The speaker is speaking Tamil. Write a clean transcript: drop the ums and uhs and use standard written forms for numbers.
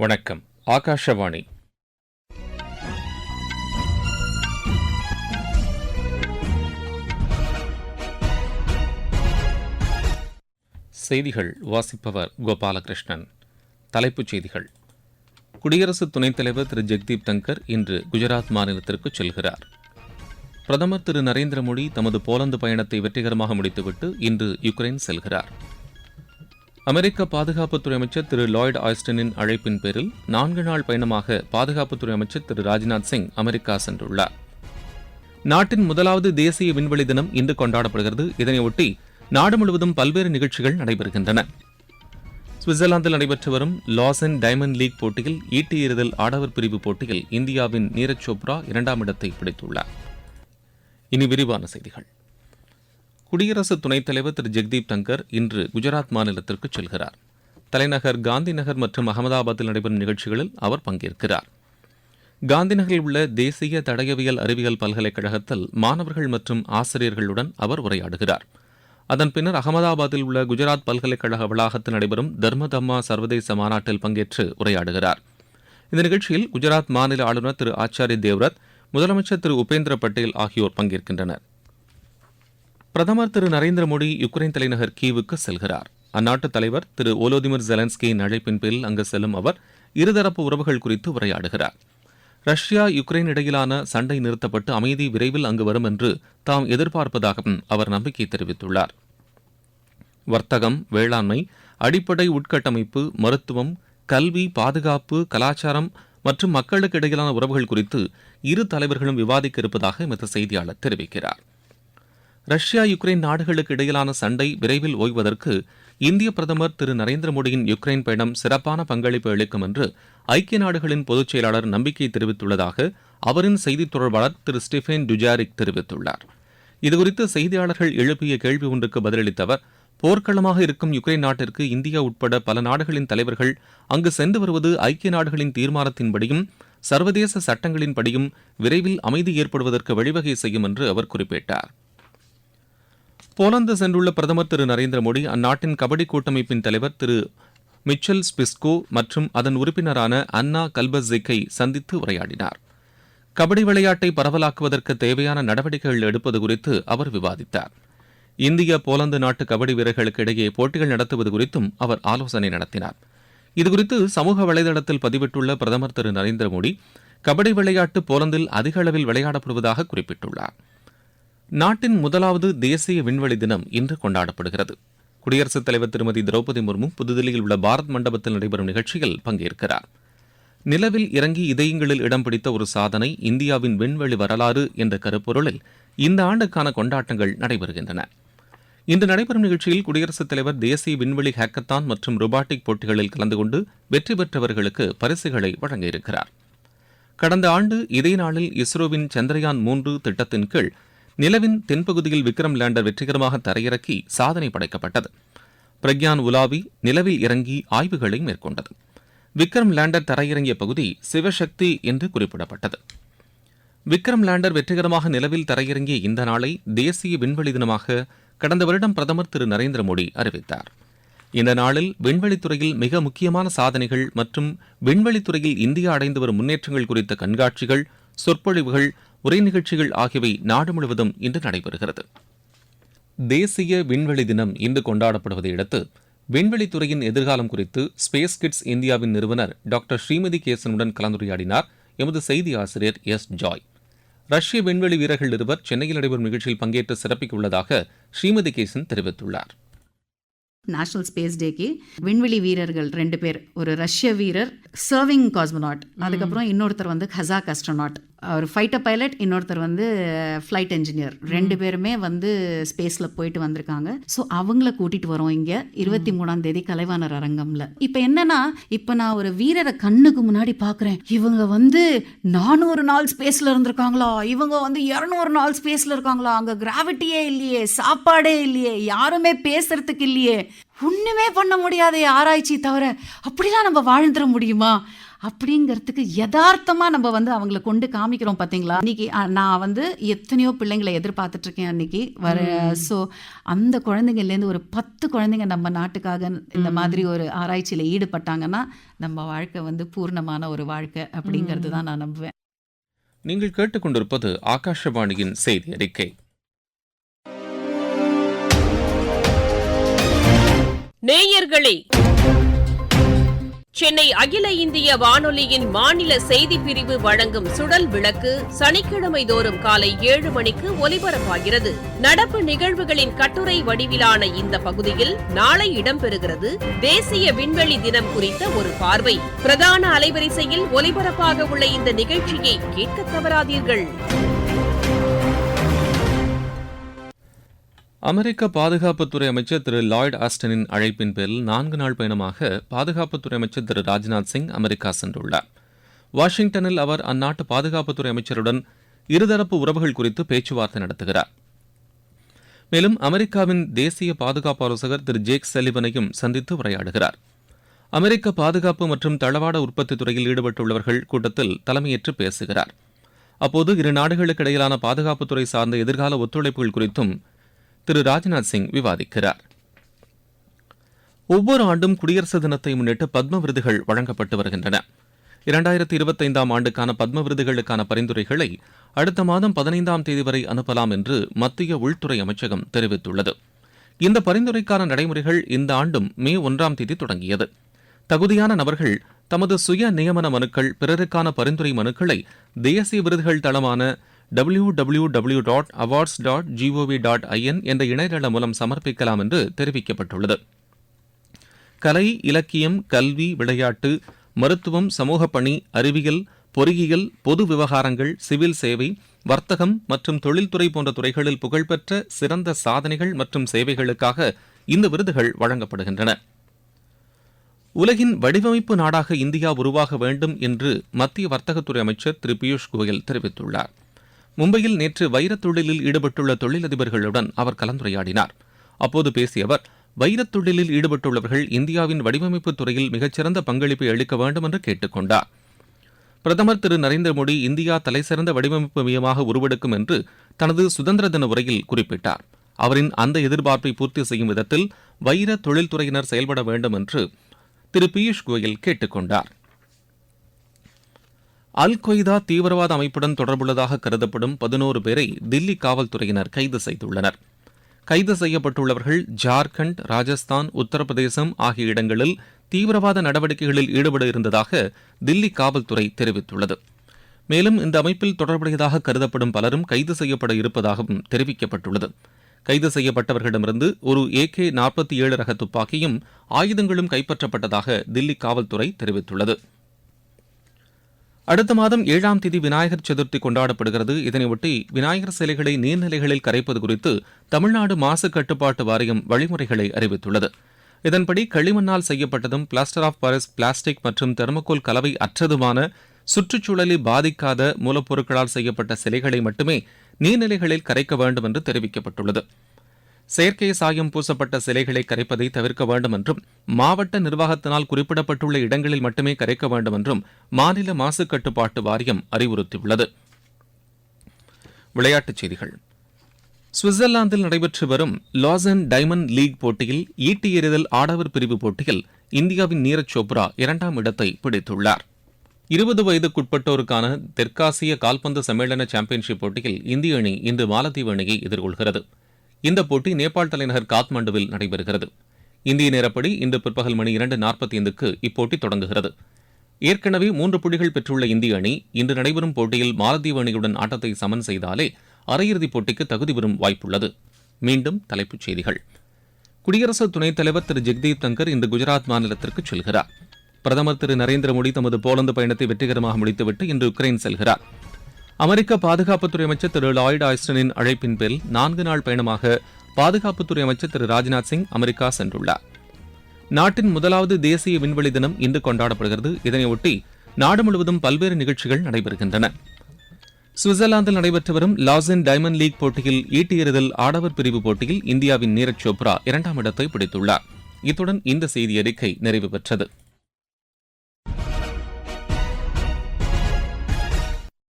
வணக்கம். ஆகாஷவாணி. செய்திகள் வாசிப்பவர் கோபாலகிருஷ்ணன். தலைப்புச் செய்திகள். குடியரசு துணைத் தலைவர் திரு ஜெக்தீப் தங்கர் இன்று குஜராத் மாநிலத்திற்கு செல்கிறார். பிரதமர் திரு நரேந்திர மோடி தமது போலந்து பயணத்தை வெற்றிகரமாக முடித்துவிட்டு இன்று யுக்ரைன் செல்கிறார். அமெரிக்க பாதுகாப்புத்துறை அமைச்சர் திரு லாய்டு ஆஸ்டினின் அழைப்பின் பேரில் 4 நாள் பயணமாக பாதுகாப்புத்துறை அமைச்சர் திரு ராஜ்நாத் சிங் அமெரிக்கா சென்றுள்ளார். நாட்டின் முதலாவது தேசிய விண்வெளி தினம் இன்று கொண்டாடப்படுகிறது. இதனையொட்டி நாடு முழுவதும் பல்வேறு நிகழ்ச்சிகள் நடைபெறுகின்றன. சுவிட்சர்லாந்தில் நடைபெற்று வரும் லாசன் டைமண்ட் லீக் போட்டியில் ஈட்டி எறிதல் ஆடவர் பிரிவு போட்டியில் இந்தியாவின் நீரஜ் சோப்ரா 2ஆம் இடத்தை பிடித்துள்ளார். இனி விரிவான செய்திகள். குடியரசு துணைத் தலைவர் திரு ஜெக்தீப் தங்கர் இன்று குஜராத் மாநிலத்திற்கு செல்கிறார். தலைநகர் காந்தி நகர் மற்றும் அகமதாபாத்தில் நடைபெறும் நிகழ்ச்சிகளில் அவர் பங்கேற்கிறார். காந்தி நகரில் உள்ள தேசிய தடயவியல் அறிவியல் பல்கலைக்கழகத்தில் மாணவர்கள் மற்றும் ஆசிரியர்களுடன் அவர் உரையாடுகிறார். அதன் பின்னர் அகமதாபாத்தில் உள்ள குஜராத் பல்கலைக்கழக வளாகத்தில் நடைபெறும் தர்மதம்மா சர்வதேச மாநாட்டில் பங்கேற்று உரையாடுகிறார். இந்த நிகழ்ச்சியில் குஜராத் மாநில ஆளுநர் திரு ஆச்சாரி தேவ்ரத், முதலமைச்சர் திரு உபேந்திர பட்டேல் ஆகியோர் பங்கேற்கின்றனர். பிரதமர் திரு நரேந்திர மோடி யுக்ரைன் தலைநகர் கீவுக்கு செல்கிறார். அந்நாட்டு தலைவர் திரு வோலோதிமிர் ஜெலன்ஸ்கியின் அழைப்பின் பேரில் அங்கு செல்லும் அவர் இருதரப்பு உறவுகள் குறித்து உரையாடுகிறார். ரஷ்யா யுக்ரைன் இடையிலான சண்டை நிறுத்தப்பட்டு அமைதி விரைவில் அங்கு வரும் என்று தாம் எதிர்பார்ப்பதாகவும் அவர் நம்பிக்கை தெரிவித்துள்ளார். வர்த்தகம், வேளாண்மை, அடிப்படை உட்கட்டமைப்பு, மருத்துவம், கல்வி, பாதுகாப்பு, கலாச்சாரம் மற்றும் மக்களுக்கு இடையிலான உறவுகள் குறித்து இரு தலைவர்களும் விவாதிக்க இருப்பதாக எமது செய்தியாளர் தெரிவிக்கிறார். ரஷ்யா யுக்ரைன் நாடுகளுக்கு இடையிலான சண்டை விரைவில் ஓய்வதற்கு இந்திய பிரதமர் திரு நரேந்திர மோடியின் யுக்ரைன் பயணம் சிறப்பான பங்களிப்பு அளிக்கும் என்று ஐக்கிய நாடுகளின் பொதுச் செயலாளர் நம்பிக்கை தெரிவித்துள்ளதாக அவரின் செய்தித் தொடர்பாளர் திரு ஸ்டீஃபன் டுஜாரிக் தெரிவித்துள்ளார். இதுகுறித்து செய்தியாளர்கள் எழுப்பிய கேள்வி ஒன்றுக்கு பதிலளித்த அவர், போர்க்களமாக இருக்கும் யுக்ரைன் நாட்டிற்கு இந்தியா உட்பட பல நாடுகளின் தலைவர்கள் அங்கு சென்று வருவது ஐக்கிய நாடுகளின் தீர்மானத்தின்படியும் சர்வதேச சட்டங்களின்படியும் விரைவில் அமைதி ஏற்படுவதற்கு வழிவகை செய்யும் என்று அவர் குறிப்பிட்டார். போலந்து சென்றுள்ள பிரதமர் திரு நரேந்திர மோடி அந்நாட்டின் கபடி கூட்டமைப்பின் தலைவர் திரு மிச்சல் ஸ்பிஸ்கோ மற்றும் அதன் உறுப்பினரான அன்னா கல்பஸிக்கை சந்தித்து உரையாடினார். கபடி விளையாட்டை பரவலாக்குவதற்கு தேவையான நடவடிக்கைகள் எடுப்பது குறித்து அவர் விவாதித்தார். இந்திய போலந்து நாட்டு கபடி வீரர்களுக்கு இடையே போட்டிகள் நடத்துவது குறித்தும் அவர் ஆலோசனை நடத்தினார். இதுகுறித்து சமூக வலைதளத்தில் பதிவிட்டுள்ள பிரதமர் திரு நரேந்திர மோடி, கபடி விளையாட்டு போலந்தில் அதிக அளவில் விளையாடப்படுவதாக குறிப்பிட்டுள்ளார். நாட்டின் முதலாவது தேசிய விண்வெளி தினம் இன்று கொண்டாடப்படுகிறது. குடியரசுத் தலைவர் திருமதி திரௌபதி முர்மு புதுதில்லியில் உள்ள பாரத் மண்டபத்தில் நடைபெறும் நிகழ்ச்சியில் பங்கேற்கிறார். நிலவில் இறங்கி இதயங்களில் இடம் பிடித்த ஒரு சாதனை இந்தியாவின் விண்வெளி வரலாறு என்ற கருப்பொருளில் இந்த ஆண்டுக்கான கொண்டாட்டங்கள் நடைபெறுகின்றன. இன்று நடைபெறும் நிகழ்ச்சியில் குடியரசுத் தலைவர் தேசிய விண்வெளி ஹேக்கத்தான் மற்றும் ரோபாட்டிக் போட்டிகளில் கலந்து கொண்டு வெற்றி பெற்றவர்களுக்கு பரிசுகளை வழங்க இருக்கிறார். கடந்த ஆண்டு இதே நாளில் இஸ்ரோவின் சந்திரயான் 3 திட்டத்தின் கீழ் நிலவின் தென்பகுதியில் விக்ரம் லேண்டர் வெற்றிகரமாக தரையிறக்கி சாதனை படைக்கப்பட்டது. பிரக்யான் உலாவி நிலவில் இறங்கி ஆய்வுகளை மேற்கொண்டது. விக்ரம் லேண்டர் தரையிறங்கிய பகுதி சிவசக்தி என்று குறிப்பிடப்பட்டது. விக்ரம் லேண்டர் வெற்றிகரமாக நிலவில் தரையிறங்கிய இந்த நாளை தேசிய விண்வெளி தினமாக கடந்த வருடம் பிரதமர் திரு நரேந்திர மோடி அறிவித்தார். இந்த நாளில் விண்வெளித்துறையில் மிக முக்கியமான சாதனைகள் மற்றும் விண்வெளித்துறையில் இந்தியா அடைந்து வரும் முன்னேற்றங்கள் குறித்த கண்காட்சிகள், சொற்பொழிவுகள், உரை நிகழ்ச்சிகள் ஆகியவை நாடு முழுவதும் இன்று நடைபெறுகிறது. தேசிய விண்வெளி தினம் இன்று கொண்டாடப்படுவதை அடுத்து விண்வெளித்துறையின் எதிர்காலம் குறித்து ஸ்பேஸ் கிட்ஸ் இந்தியாவின் நிறுவனர் டாக்டர் ஸ்ரீமதி கேசனுடன் கலந்துரையாடினார் எமது செய்தி ஆசிரியர் எஸ் ஜாய். ரஷ்ய விண்வெளி வீரர்கள் இருவர் சென்னையில் நடைபெறும் நிகழ்ச்சியில் பங்கேற்று சிறப்பிக்க உள்ளதாக ஸ்ரீமதி கேசன் தெரிவித்துள்ளார். நேஷனல் ஸ்பேஸ் டேக்கு விண்வெளி வீரர்கள் 2 பேர், ஒரு ரஷ்ய வீரர் சர்விங் காஸ்மோனாட், அதுக்கப்புறம் இன்னொருத்தர் வந்து கசாக் அஸ்ட்ரோனாட், ஒரு ஃபைட்டர் பைலட், இன்னொருத்தர் வந்து ஃப்ளைட் என்ஜினியர். 2 பேருமே வந்து ஸ்பேஸில் போயிட்டு வந்திருக்காங்க. ஸோ அவங்கள கூட்டிட்டு வரோம் இங்கே 23ஆம் தேதி கலைவாணர் அரங்கம்ல. இப்போ என்னன்னா, இப்போ நான் ஒரு வீரரை கண்ணுக்கு முன்னாடி பார்க்குறேன். இவங்க வந்து 400 நாள் ஸ்பேஸில் இருந்திருக்காங்களா, இவங்க வந்து 200 நாள் ஸ்பேஸில் இருக்காங்களா, அங்கே கிராவிட்டியே இல்லையே, சாப்பாடே இல்லையே, யாருமே பேசுறதுக்கு இல்லையே, ஒண்ணுமே பண்ண முடியாத ஆராய்ச்சி தவிர அப்படிலாம் நம்ம வாழ்ந்துட முடியுமா அப்படிங்கிறதுக்கு யதார்த்தமா நம்ம வந்து அவங்கள கொண்டு காமிக்கிறோம் பாத்தீங்களா. இன்னைக்கு நான் வந்து எத்தனையோ பிள்ளைங்களை எதிர்பார்த்துட்டு இருக்கேன் அன்னைக்கு வர. ஸோ அந்த குழந்தைங்கள்லேருந்து ஒரு 10 குழந்தைங்க நம்ம நாட்டுக்காக இந்த மாதிரி ஒரு ஆராய்ச்சியில் ஈடுபட்டாங்கன்னா நம்ம வாழ்க்கை வந்து பூர்ணமான ஒரு வாழ்க்கை அப்படிங்கிறது தான் நான் நம்புவேன். நீங்கள் கேட்டுக்கொண்டிருப்பது ஆகாஷவாணியின் செய்தி அறிக்கை. நேயர்களே, சென்னை அகில இந்திய வானொலியின் மாநில செய்திப் பிரிவு வழங்கும் சுடல் விளக்கு சனிக்கிழமை தோறும் காலை 7 மணிக்கு ஒலிபரப்பாகிறது. நடப்பு நிகழ்வுகளின் கட்டுரை வடிவிலான இந்த பகுதியில் நாளை இடம்பெறுகிறது தேசிய விண்வெளி தினம் குறித்த ஒரு பார்வை. பிரதான அலைவரிசையில் ஒலிபரப்பாக உள்ள இந்த நிகழ்ச்சியை கேட்க தவறாதீர்கள். அமெரிக்க பாதுகாப்புத்துறை அமைச்சர் திரு லாய்ட் ஆஸ்டனின் அழைப்பின் பேரில் 4 நாள் பயணமாக பாதுகாப்புத்துறை அமைச்சர் திரு ராஜ்நாத் சிங் அமெரிக்கா சென்றுள்ளார். வாஷிங்டனில் அவர் அந்நாட்டு பாதுகாப்புத்துறை அமைச்சருடன் இருதரப்பு உறவுகள் குறித்து பேச்சுவார்த்தை நடத்துகிறார். மேலும் அமெரிக்காவின் தேசிய பாதுகாப்பு ஆலோசகர் திரு ஜேக் சலிவனையும் சந்தித்து உரையாடுகிறார். அமெரிக்க பாதுகாப்பு மற்றும் தளவாட உற்பத்தி துறையில் ஈடுபட்டுள்ளவர்கள் கூட்டத்தில் தலைமையேற்று பேசுகிறார். அப்போது இரு நாடுகளுக்கு இடையிலான பாதுகாப்புத்துறை சார்ந்த எதிர்கால ஒத்துழைப்புகள் குறித்தும் திரு ராஜ்நாத் சிங் விவாதிக்கிறார். ஒவ்வொரு ஆண்டும் குடியரசு தினத்தை முன்னிட்டு பத்ம விருதுகள் வழங்கப்பட்டு வருகின்றன. 2025 ஆண்டுக்கான பத்ம விருதுகளுக்கான பரிந்துரைகளை அடுத்த மாதம் 15ஆம் தேதி வரை அனுப்பலாம் என்று மத்திய உள்துறை அமைச்சகம் தெரிவித்துள்ளது. இந்த பரிந்துரைக்கான நடைமுறைகள் இந்த ஆண்டும் மே 1ஆம் தேதி தொடங்கியது. தகுதியான நபர்கள் தமது சுய நியமன மனுக்கள், பிறருக்கான பரிந்துரை மனுக்களை தேசிய விருதுகள் தளமான www.awards.gov.in என்ற இணையதளம் மூலம் சமர்ப்பிக்கலாம் என்று தெரிவிக்கப்பட்டுள்ளது. கலை, இலக்கியம், கல்வி, விளையாட்டு, மருத்துவம், சமூக பணி, அறிவியல், பொறியியல், பொது விவகாரங்கள், சிவில் சேவை, வர்த்தகம் மற்றும் தொழில்துறை போன்ற துறைகளில் புகழ்பெற்ற சிறந்த சாதனைகள் மற்றும் சேவைகளுக்காக இந்த விருதுகள் வழங்கப்படுகின்றன. உலகின் வடிவமைப்பு நாடாக இந்தியா உருவாக வேண்டும் என்று மத்திய வர்த்தகத்துறை அமைச்சர் திரு பியூஷ் கோயல் தெரிவித்துள்ளார். மும்பையில் நேற்று வைரத் தொழிலில் ஈடுபட்டுள்ள தொழிலதிபர்களுடன் அவர் கலந்துரையாடினார். அப்போது பேசிய அவர், வைரத் தொழிலில் ஈடுபட்டுள்ளவர்கள் இந்தியாவின் வடிவமைப்பு துறையில் மிகச்சிறந்த பங்களிப்பை அளிக்க வேண்டும் என்று கேட்டுக் கொண்டார். பிரதமர் திரு நரேந்திர மோடி இந்தியா தலைசிறந்த வடிவமைப்பு மையமாக உருவெடுக்கும் என்று தனது சுதந்திர தின உரையில் குறிப்பிட்டார். அவரின் அந்த எதிர்பார்ப்பை பூர்த்தி செய்யும் விதத்தில் வைர தொழில்துறையினர் செயல்பட வேண்டும் என்று திரு பியூஷ் கோயல் கேட்டுக் கொண்டார். அல் கொய்தா தீவிரவாத அமைப்புடன் தொடர்புள்ளதாக கருதப்படும் 11 பேரை தில்லி காவல்துறையினர் கைது செய்துள்ளனர். கைது செய்யப்பட்டுள்ளவர்கள் ஜார்க்கண்ட், ராஜஸ்தான், உத்தரப்பிரதேசம் ஆகிய இடங்களில் தீவிரவாத நடவடிக்கைகளில் ஈடுபட இருந்ததாக தில்லி காவல்துறை தெரிவித்துள்ளது. மேலும் இந்த அமைப்பில் தொடர்புடையதாக கருதப்படும் பலரும் கைது செய்யப்பட இருப்பதாகவும் தெரிவிக்கப்பட்டுள்ளது. கைது செய்யப்பட்டவர்களிடமிருந்து ஒரு AK-47 ரக துப்பாக்கியும் ஆயுதங்களும் கைப்பற்றப்பட்டதாக தில்லி காவல்துறை தெரிவித்துள்ளது. அடுத்த மாதம் 7ஆம் தேதி விநாயகர் சதுர்த்தி கொண்டாடப்படுகிறது. இதனையொட்டி விநாயகர் சிலைகளை நீர்நிலைகளில் கரைப்பது குறித்து தமிழ்நாடு மாசு கட்டுப்பாட்டு வாரியம் வழிமுறைகளை அறிவித்துள்ளது. இதன்படி களிமண்ணால் செய்யப்பட்டதும் பிளாஸ்டர் ஆஃப் பாரிஸ் பிளாஸ்டிக் மற்றும் தெர்மோகோல் கலவை அற்றதுமான சுற்றுச்சூழலை பாதிக்காத மூலப்பொருட்களால் செய்யப்பட்ட சிலைகளை மட்டுமே நீர்நிலைகளில் கரைக்க வேண்டும் என்று தெரிவிக்கப்பட்டுள்ளது. செயற்கை சாயம் பூசப்பட்ட சிலைகளை கரைப்பதை தவிர்க்க வேண்டும் என்றும், மாவட்ட நிர்வாகத்தினால் குறிப்பிடப்பட்டுள்ள இடங்களில் மட்டுமே கரைக்க வேண்டும் என்றும் மாநில மாசு கட்டுப்பாட்டு வாரியம் அறிவுறுத்தியுள்ளது. விளையாட்டுச் செய்திகள். சுவிட்சர்லாந்தில் நடைபெற்று வரும் லாசன் டைமண்ட் லீக் போட்டியில் ஈட்டி எறிதல் ஆடவர் பிரிவு போட்டியில் இந்தியாவின் நீரஜ் சோப்ரா 2ஆம் இடத்தை பிடித்துள்ளார். 20 வயதுக்குட்பட்டோருக்கான தெற்காசிய கால்பந்து சம்மேளன சாம்பியன்ஷிப் போட்டியில் இந்திய அணி இன்று மாலத்தீவு அணியை எதிர்கொள்கிறது. இந்த போட்டி நேபாள் தலைநகர் காத்மண்டுவில் நடைபெறுகிறது. இந்திய நேரப்படி இன்று பிற்பகல் மணி 2:45க்கு இப்போட்டி தொடங்குகிறது. ஏற்கனவே 3 புள்ளிகள் பெற்றுள்ள இந்திய அணி இன்று நடைபெறும் போட்டியில் மாலத்தீவு அணியுடன் ஆட்டத்தை சமன் செய்தாலே அரையிறுதிப் போட்டிக்கு தகுதி பெறும் வாய்ப்புள்ளது. மீண்டும் தலைப்புச் செய்திகள். குடியரசு துணைத் தலைவர் திரு ஜெக்தீப் தங்கர் இன்று குஜராத் மாநிலத்திற்கு செல்கிறார். பிரதமர் திரு நரேந்திர மோடி தமது போலந்து பயணத்தை வெற்றிகரமாக முடித்துவிட்டு இன்று உக்ரைன் செல்கிறார். அமெரிக்க பாதுகாப்புத்துறை அமைச்சர் திரு லாய்ட் ஆஸ்டனின் அழைப்பின் பேரில் 4 நாள் பயணமாக பாதுகாப்புத்துறை அமைச்சர் திரு ராஜ்நாத் சிங் அமெரிக்கா சென்றுள்ளார். நாட்டின் முதலாவது தேசிய விண்வெளி தினம் இன்று கொண்டாடப்படுகிறது. இதனையொட்டி நாடு முழுவதும் பல்வேறு நிகழ்ச்சிகள் நடைபெறுகின்றன. சுவிட்சர்லாந்தில் நடைபெற்று வரும் லாசன் டைமண்ட் லீக் போட்டியில் ஈட்டி எறிதல் ஆடவர் பிரிவு போட்டியில் இந்தியாவின் நீரஜ் சோப்ரா 2ஆம் இடத்தை பிடித்துள்ளார். இத்துடன் இந்த செய்தி அறிக்கை நிறைவு பெற்றது.